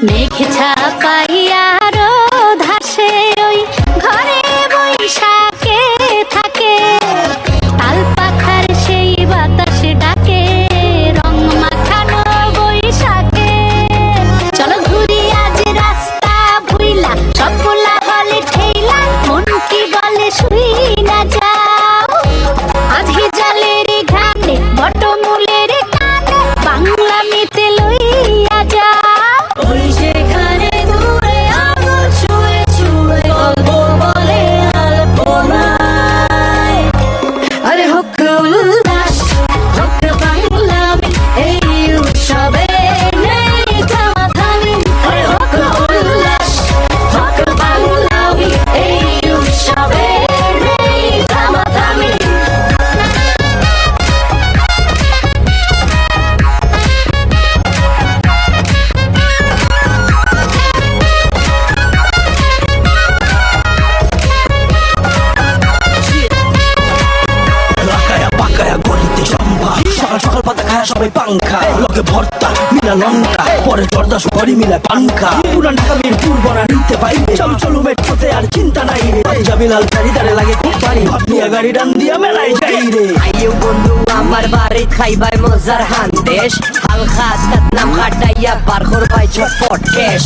মেঘ ছাপাইয়া ধাসে ওই ঘরে বৈশাখে থাকে, তাল পাখার সেই বাতাস ডাকে রং মাখানো বৈশাখে। চলো ঘুরি আজ রাস্তা ভুইলা, সব পোলা বলে ঠেলা, মন কি বলে শুই না যাও। আজকে জলের ঘাটে বটমূলের কানে বাংলা মিতে লইয়া যাও। ওই সেখানে দূরে আগুন ছুঁয়ে ছুঁয়ে গল্প বলে আলপনায়। আরে হোক উল্লাস, হোক বাংলা এই উৎসবে নেই থামাথামি। আরে হোক উল্লাস, হোক বাংলা এই উৎসবে নেই থামাথামি। সকাল সকাল পাতা খায় সবাই পাংখা, লোকে ভর্তা মিলা লঙ্কা, পরে জর্দা সুপারি মিলা পাংখা। পুরান ঢাকা মিরপুর বনা নিতে পাইবে, চলো চলো মেট্রোতে আর চিন্তা নাই রে। যাবি লাল শাড়ি তারে লাগে খুব পারি, ভাত নিয়ে গাড়ি ডান দিয়া মেলায় যাই রে। আইও বন্ধু আমার বাড়ি খাইবাই মজার হান্দেশ, হালকা নাম খাটাইয়া বার করবাই চটপট কেশ।